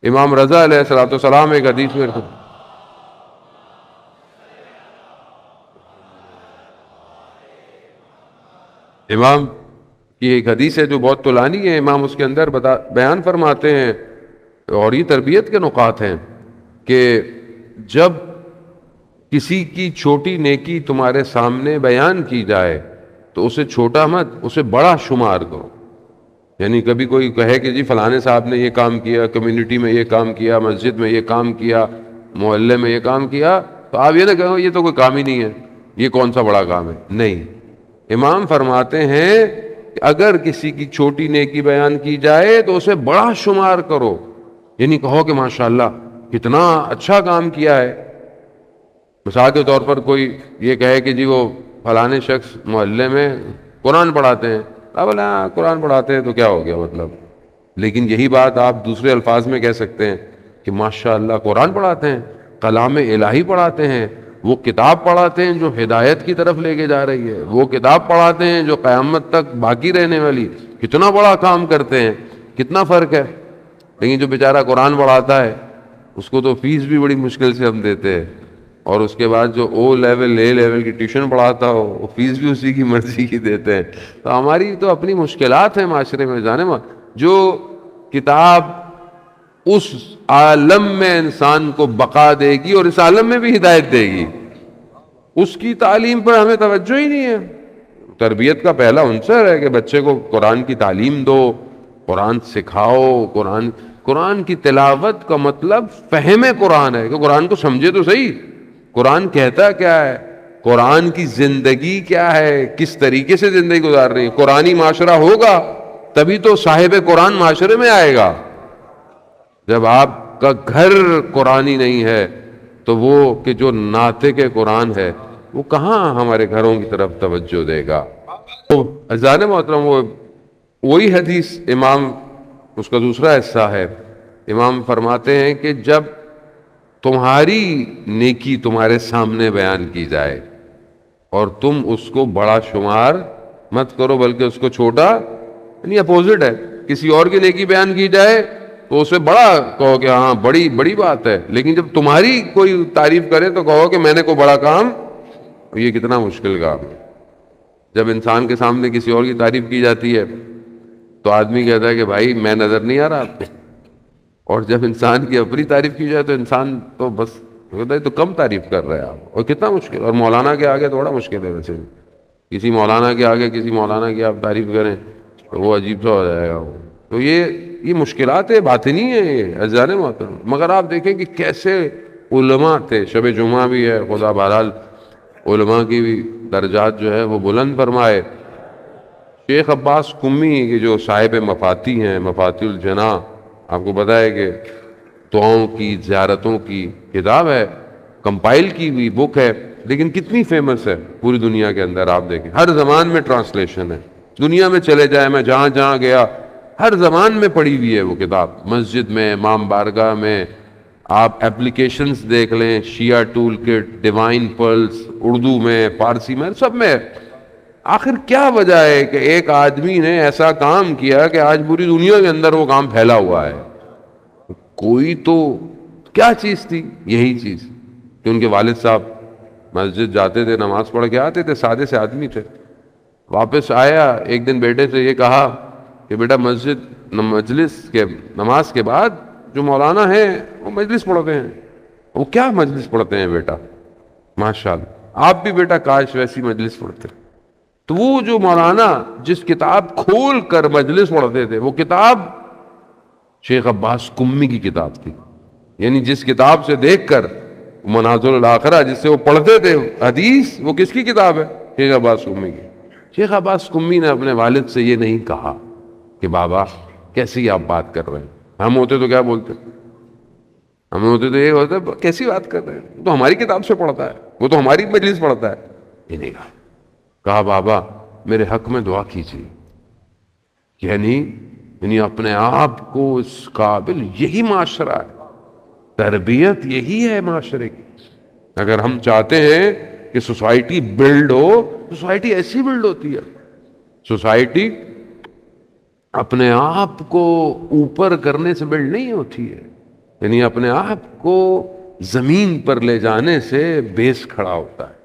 امام رضا علیہ الصلوۃ والسلام ایک حدیث میں، امام کی ایک حدیث ہے جو بہت طولانی ہے، امام اس کے اندر بیان فرماتے ہیں، اور یہ تربیت کے نقاط ہیں کہ جب کسی کی چھوٹی نیکی تمہارے سامنے بیان کی جائے تو اسے چھوٹا مت، اسے بڑا شمار کرو. یعنی کبھی کوئی کہے کہ جی فلانے صاحب نے یہ کام کیا، کمیونٹی میں یہ کام کیا، مسجد میں یہ کام کیا، محلے میں یہ کام کیا، تو آپ یہ نہ کہو یہ تو کوئی کام ہی نہیں ہے، یہ کون سا بڑا کام ہے. نہیں، امام فرماتے ہیں کہ اگر کسی کی چھوٹی نیکی بیان کی جائے تو اسے بڑا شمار کرو. یعنی کہو کہ ماشاءاللہ کتنا اچھا کام کیا ہے. مثال کے طور پر کوئی یہ کہے کہ جی وہ فلانے شخص محلے میں قرآن پڑھاتے ہیں، بولا قرآن پڑھاتے ہیں تو کیا ہو گیا مطلب. لیکن یہی بات آپ دوسرے الفاظ میں کہہ سکتے ہیں کہ ماشاءاللہ قرآن پڑھاتے ہیں، کلام الہی پڑھاتے ہیں، وہ کتاب پڑھاتے ہیں جو ہدایت کی طرف لے کے جا رہی ہے، وہ کتاب پڑھاتے ہیں جو قیامت تک باقی رہنے والی. کتنا بڑا کام کرتے ہیں، کتنا فرق ہے. لیکن جو بیچارہ قرآن پڑھاتا ہے اس کو تو فیس بھی بڑی مشکل سے ہم دیتے ہیں، اور اس کے بعد جو او لیول اے لیول کی ٹیوشن پڑھاتا ہو وہ فیس بھی اسی کی مرضی کی دیتے ہیں. تو ہماری تو اپنی مشکلات ہیں معاشرے میں. جانے جو کتاب اس عالم میں انسان کو بقا دے گی اور اس عالم میں بھی ہدایت دے گی، اس کی تعلیم پر ہمیں توجہ ہی نہیں ہے. تربیت کا پہلا عنصر ہے کہ بچے کو قرآن کی تعلیم دو، قرآن سکھاؤ. قرآن کی تلاوت کا مطلب فہم قرآن ہے کہ قرآن کو سمجھے تو صحیح، قرآن کہتا کیا ہے، قرآن کی زندگی کیا ہے، کس طریقے سے زندگی گزار رہی ہے. قرآنی معاشرہ ہوگا تبھی تو صاحب قرآن معاشرے میں آئے گا. جب آپ کا گھر قرآنی نہیں ہے تو وہ کہ جو ناطق قرآن ہے وہ کہاں ہمارے گھروں کی طرف توجہ دے گا. تو عزیزان محترم، وہی حدیث امام اس کا دوسرا حصہ ہے. امام فرماتے ہیں کہ جب تمہاری نیکی تمہارے سامنے بیان کی جائے اور تم اس کو بڑا شمار مت کرو بلکہ اس کو چھوٹا، یعنی اپوزٹ ہے. کسی اور کی نیکی بیان کی جائے تو اسے بڑا کہو کہ ہاں بڑی بڑی بات ہے، لیکن جب تمہاری کوئی تعریف کرے تو کہو کہ میں نے کوئی بڑا کام. یہ کتنا مشکل کام ہے. جب انسان کے سامنے کسی اور کی تعریف کی جاتی ہے تو آدمی کہتا ہے کہ بھائی میں نظر نہیں آ رہا آپ کو، اور جب انسان کی اپنی تعریف کی جائے تو انسان تو بس کہتا ہے تو کم تعریف کر رہے ہیں آپ. اور کتنا مشکل. اور مولانا کے آگے تھوڑا مشکل ہے ویسے بھی. کسی مولانا کے آگے کسی مولانا کی آپ تعریف کریں تو وہ عجیب سا ہو جائے گا. وہ تو یہ مشکلات باطنی ہیں یہ عزیزان محترم. مگر آپ دیکھیں کہ کیسے علماء تھے. شب جمعہ بھی ہے، خدا بہرحال علماء کی بھی درجات جو ہے وہ بلند فرمائے. شیخ عباس قمی کے جو صاحب مفاتی ہیں، مفاتی الجناح، آپ کو پتہ ہے کہ دعاؤں کی زیارتوں کی کتاب ہے، کمپائل کی ہوئی بک ہے، لیکن کتنی فیمس ہے پوری دنیا کے اندر. آپ دیکھیں ہر زبان میں ٹرانسلیشن ہے. دنیا میں چلے جائے، میں جہاں جہاں گیا ہر زبان میں پڑھی ہوئی ہے وہ کتاب. مسجد میں، امام بارگاہ میں، آپ اپلیکیشنز دیکھ لیں، Shia tool kit, divine plus, Urdu میں، فارسی میں، سب میں. آخر کیا وجہ ہے کہ ایک آدمی نے ایسا کام کیا کہ آج پوری دنیا کے اندر وہ کام پھیلا ہوا ہے؟ کوئی تو کیا چیز تھی؟ یہی چیز کہ ان کے والد صاحب مسجد جاتے تھے، نماز پڑھ کے آتے تھے، سادے سے آدمی تھے. واپس آیا ایک دن بیٹے سے یہ کہا کہ بیٹا مجلس کے نماز کے بعد جو مولانا ہیں وہ مجلس پڑھتے ہیں. وہ کیا مجلس پڑھتے ہیں بیٹا؟ ماشاءاللہ آپ بھی بیٹا کاش ویسی مجلس پڑھتے. تو وہ جو مولانا جس کتاب کھول کر مجلس پڑھتے تھے وہ کتاب شیخ عباس قمی کی کتاب تھی. یعنی جس کتاب سے دیکھ کر مناظر الاخرہ جس سے وہ پڑھتے تھے حدیث، وہ کس کی کتاب ہے؟ شیخ عباس قمی کی. شیخ عباس قمی نے اپنے والد سے یہ نہیں کہا کہ بابا کیسی آپ بات کر رہے ہیں. ہم ہوتے تو کیا بولتے؟ ہم ہوتے تو یہ ہوتا ہے کیسی بات کر رہے ہیں، وہ تو ہماری کتاب سے پڑھتا ہے، وہ تو ہماری مجلس پڑھتا ہے. یہ نہیں کہا بابا میرے حق میں دعا کیجیے. یعنی اپنے آپ کو اس قابل، یہی معاشرہ ہے، تربیت یہی ہے معاشرے کی. اگر ہم چاہتے ہیں کہ سوسائٹی بلڈ ہو، سوسائٹی ایسی بلڈ ہوتی ہے. سوسائٹی اپنے آپ کو اوپر کرنے سے بلڈ نہیں ہوتی ہے. یعنی اپنے آپ کو زمین پر لے جانے سے بیس کھڑا ہوتا ہے.